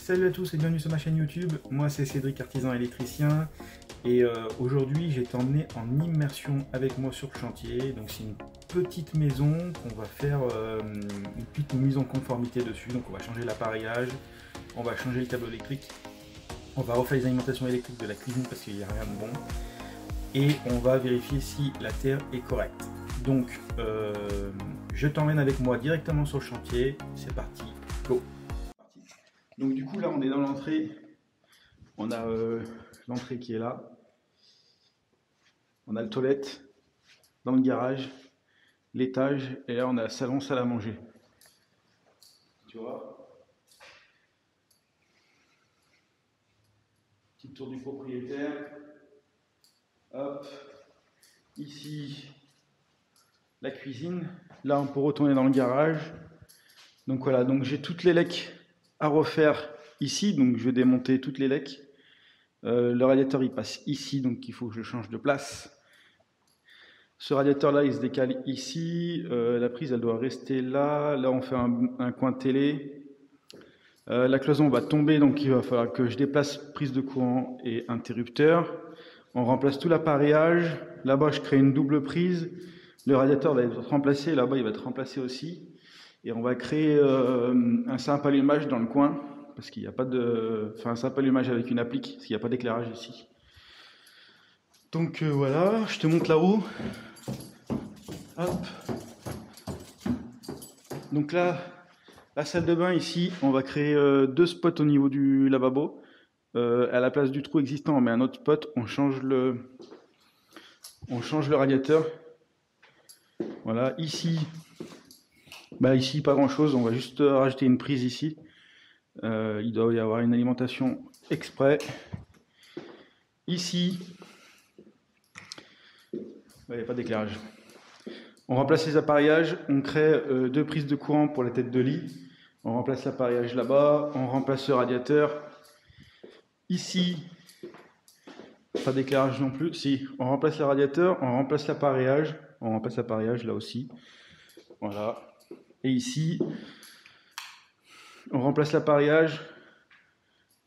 Salut à tous et bienvenue sur ma chaîne YouTube. Moi c'est Cédric, artisan électricien, et aujourd'hui j'ai été emmené en immersion avec moi sur le chantier. Donc c'est une petite maison qu'on va faire une petite mise en conformité dessus. Donc on va changer l'appareillage, on va changer le câble électrique, on va refaire les alimentations électriques de la cuisine parce qu'il n'y a rien de bon, et on va vérifier si la terre est correcte. Donc je t'emmène avec moi directement sur le chantier. C'est parti, go. Donc du coup là on est dans l'entrée, on a l'entrée qui est là, on a le toilette dans le garage, l'étage, et là on a le salon, salle à manger. Tu vois, petit tour du propriétaire. Hop, ici la cuisine, là on peut retourner dans le garage. Donc voilà, donc j'ai toutes les lecs à refaire ici, donc je vais démonter toutes les lecs. Le radiateur il passe ici, donc il faut que je change de place. Ce radiateur là il se décale ici, la prise elle doit rester là. Là on fait un coin télé. La cloison va tomber, donc il va falloir que je déplace prise de courant et interrupteur. On remplace tout l'appareillage. Là-bas je crée une double prise. Le radiateur va être remplacé, là-bas il va être remplacé aussi. Et on va créer un simple allumage dans le coin, parce qu'il n'y a pas de... Enfin, un simple allumage avec une applique, parce qu'il n'y a pas d'éclairage ici. Donc voilà, je te montre là-haut. Hop. Donc là, la salle de bain ici, on va créer deux spots au niveau du lavabo. À la place du trou existant, on met un autre spot, on change le radiateur. Voilà, ici... Bah ici pas grand chose, on va juste rajouter une prise ici. Il doit y avoir une alimentation exprès. Ici, il n'y a pas d'éclairage. On remplace les appareillages, on crée deux prises de courant pour la tête de lit. On remplace l'appareillage là-bas, on remplace le radiateur. Ici, pas d'éclairage non plus. Si, on remplace le radiateur, on remplace l'appareillage là aussi. Voilà. Et ici, on remplace l'appareillage,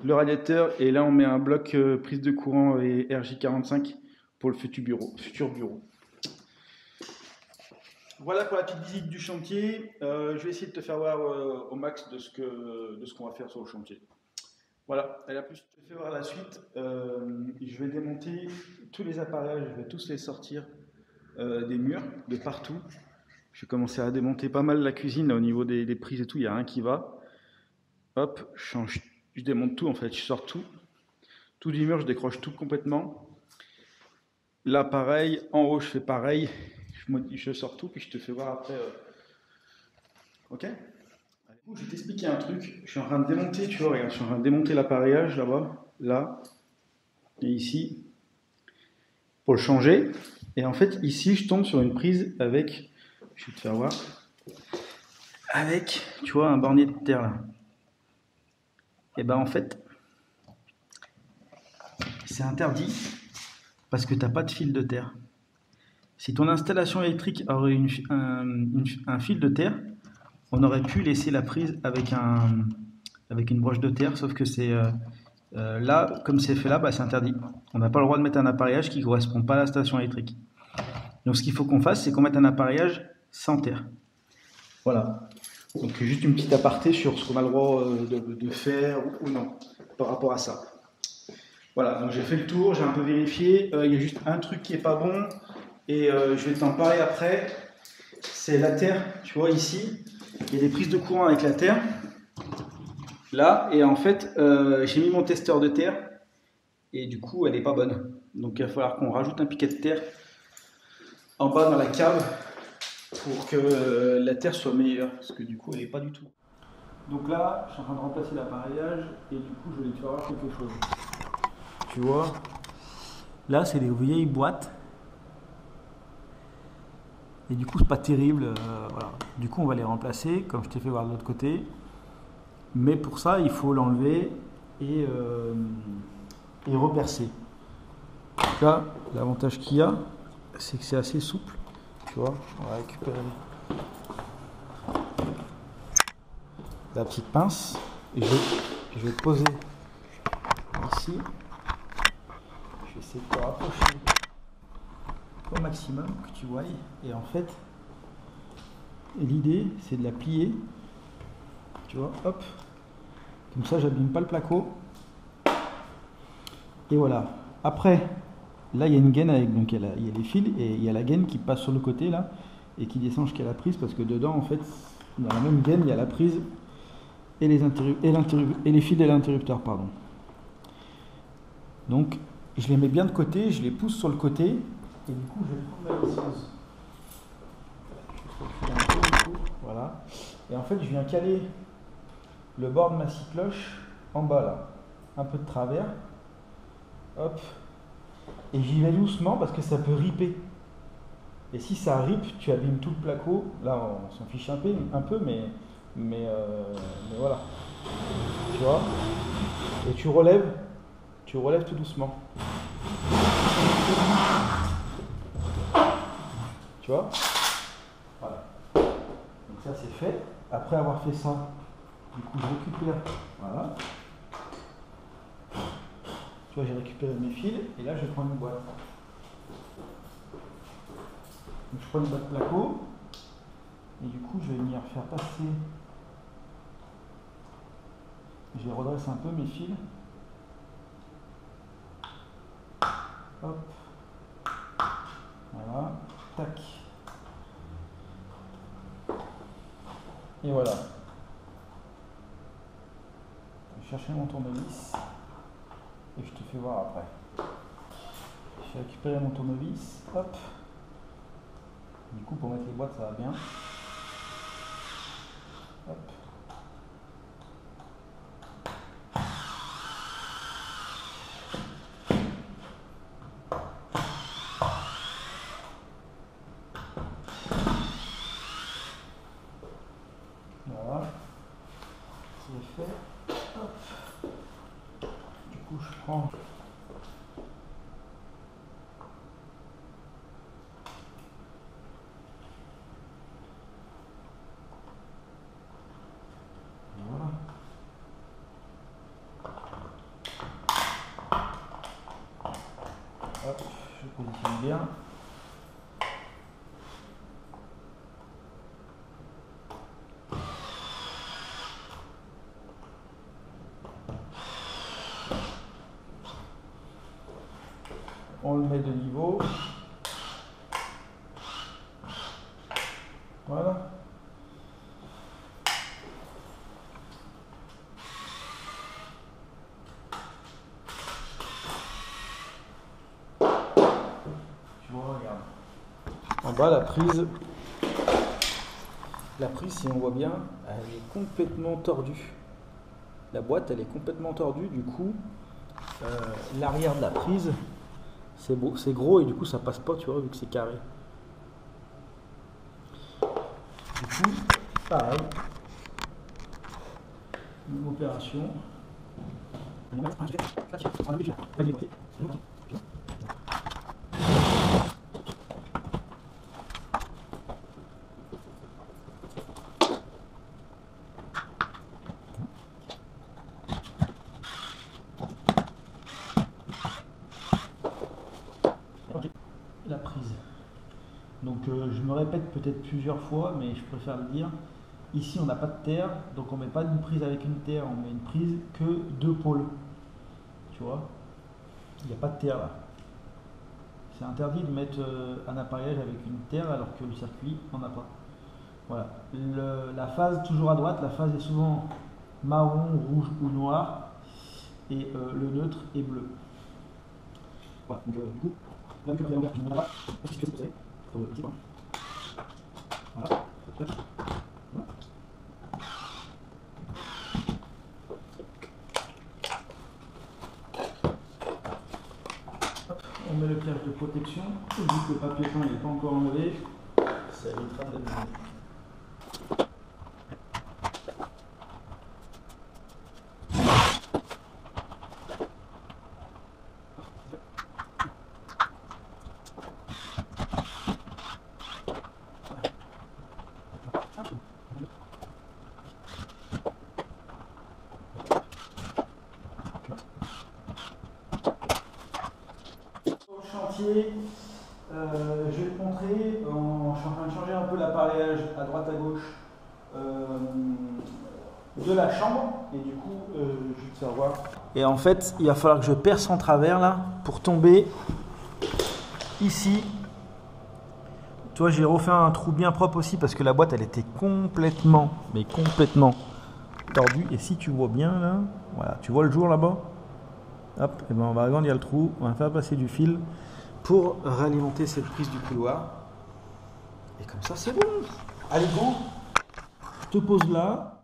le radiateur, et là on met un bloc prise de courant et RJ45 pour le futur bureau. Voilà pour la petite visite du chantier. Je vais essayer de te faire voir au max de ce qu'on va faire sur le chantier. Voilà, et là plus je te fais voir la suite. Je vais démonter tous les appareillages, je vais tous les sortir des murs, de partout. Je vais commencer à démonter pas mal la cuisine, là, au niveau des prises et tout, il n'y a rien qui va. Hop, je démonte tout en fait, je sors tout. Tout du mur, je décroche tout complètement. Là pareil, en haut je fais pareil. Je sors tout, puis je te fais voir après. Ok ? Je vais t'expliquer un truc. Je suis en train de démonter, tu vois, regarde, je suis en train de démonter l'appareillage là-bas, là, et ici, pour le changer. Et en fait, ici, je tombe sur une prise avec... Je vais te faire voir. Avec, tu vois, un bornier de terre là. Et ben en fait, c'est interdit parce que tu n'as pas de fil de terre. Si ton installation électrique aurait un fil de terre, on aurait pu laisser la prise avec une broche de terre, sauf que c'est là, comme c'est fait là, bah, c'est interdit. On n'a pas le droit de mettre un appareillage qui ne correspond pas à la station électrique. Donc ce qu'il faut qu'on fasse, c'est qu'on mette un appareillage sans terre. Voilà. Donc juste une petite aparté sur ce qu'on a le droit de faire ou non par rapport à ça. Voilà, donc j'ai fait le tour, j'ai un peu vérifié. Il y a juste un truc qui est pas bon et je vais t'en parler après. C'est la terre, tu vois ici, il y a des prises de courant avec la terre. Là, et en fait, j'ai mis mon testeur de terre et du coup, elle n'est pas bonne. Donc il va falloir qu'on rajoute un piquet de terre en bas dans la cave pour que la terre soit meilleure, parce que du coup elle n'est pas du tout. Donc là, je suis en train de remplacer l'appareillage et du coup je voulais te faire voir quelque chose. Tu vois, là c'est des vieilles boîtes et du coup c'est pas terrible. Voilà. Du coup on va les remplacer comme je t'ai fait voir de l'autre côté, mais pour ça il faut l'enlever et repercer. Là, l'avantage qu'il y a, c'est que c'est assez souple, tu vois. On va récupérer la petite pince et je Je vais te poser ici. Je vais essayer de te rapprocher au maximum que tu vois. Et en fait, l'idée c'est de la plier. Tu vois, hop. Comme ça, j'abîme pas le placo. Et voilà. Après, là, il y a une gaine avec, donc il y a les fils et il y a la gaine qui passe sur le côté là et qui descend jusqu'à la prise parce que dedans, en fait, dans la même gaine, il y a la prise et les fils de l'interrupteur, pardon. Donc, je les mets bien de côté, je les pousse sur le côté et du coup, je vais prendre ma licence. Voilà. Et en fait, je viens caler le bord de ma scie cloche en bas là, un peu de travers. Hop. Et j'y vais doucement parce que ça peut riper. Et si ça rip, tu abîmes tout le placo. Là, on s'en fiche un peu, mais voilà. Tu vois. Et tu relèves tout doucement. Tu vois. Voilà. Donc ça c'est fait. Après avoir fait ça, du coup je récupère. Voilà. Tu vois, j'ai récupéré mes fils et là je prends une boîte. Donc, je prends une boîte placo et du coup je vais venir faire passer. Je les redresse un peu mes fils. Hop. Voilà. Tac. Et voilà. Je vais chercher mon tournevis et je te fais voir après. J'ai récupéré mon tournevis. Hop. Du coup, pour mettre les boîtes, ça va bien. Hop. Voilà. C'est fait. Hop. Du coup, je prends. Voilà. Hop, je positionne bien. On le met de niveau. Voilà. Tu vois, regarde. En bas, la prise, si on voit bien, elle est complètement tordue. La boîte, elle est complètement tordue. Du coup, l'arrière de la prise, c'est gros et du coup, ça passe pas, tu vois, vu que c'est carré. Du coup, pareil. Même opération. La prise. Donc je me répète peut-être plusieurs fois, mais je préfère le dire. Ici on n'a pas de terre, donc on met pas une prise avec une terre, on met une prise que deux pôles. Tu vois, il n'y a pas de terre là. C'est interdit de mettre un appareillage avec une terre alors que le circuit n'en a pas. Voilà. La phase toujours à droite, la phase est souvent marron, rouge ou noir, et le neutre est bleu. Voilà, donc du coup, là, que vous avez voilà. On met le piège de protection, vu que le papier peint n'est pas encore enlevé, ça évitera d'abîmer. chantier. Je vais te montrer, je suis en train de changer un peu l'appareillage à droite à gauche de la chambre et du coup je vais te faire voir. Et en fait il va falloir que je perce en travers là pour tomber ici. Tu vois, j'ai refait un trou bien propre aussi parce que la boîte elle était complètement tordue. Et si tu vois bien là, voilà, tu vois le jour là-bas, hop, et ben on va agrandir le trou, on va faire passer du fil pour réalimenter cette prise du couloir. Et comme ça c'est bon. Allez bon, je te pose là.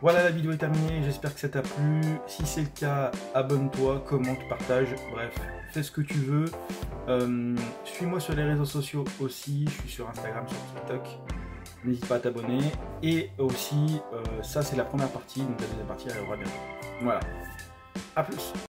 Voilà, la vidéo est terminée, j'espère que ça t'a plu. Si c'est le cas, abonne-toi, commente, partage, bref, fais ce que tu veux. Suis-moi sur les réseaux sociaux aussi, je suis sur Instagram, sur TikTok, n'hésite pas à t'abonner. Et aussi, ça c'est la première partie, donc la deuxième partie elle aura bientôt. Voilà, à plus.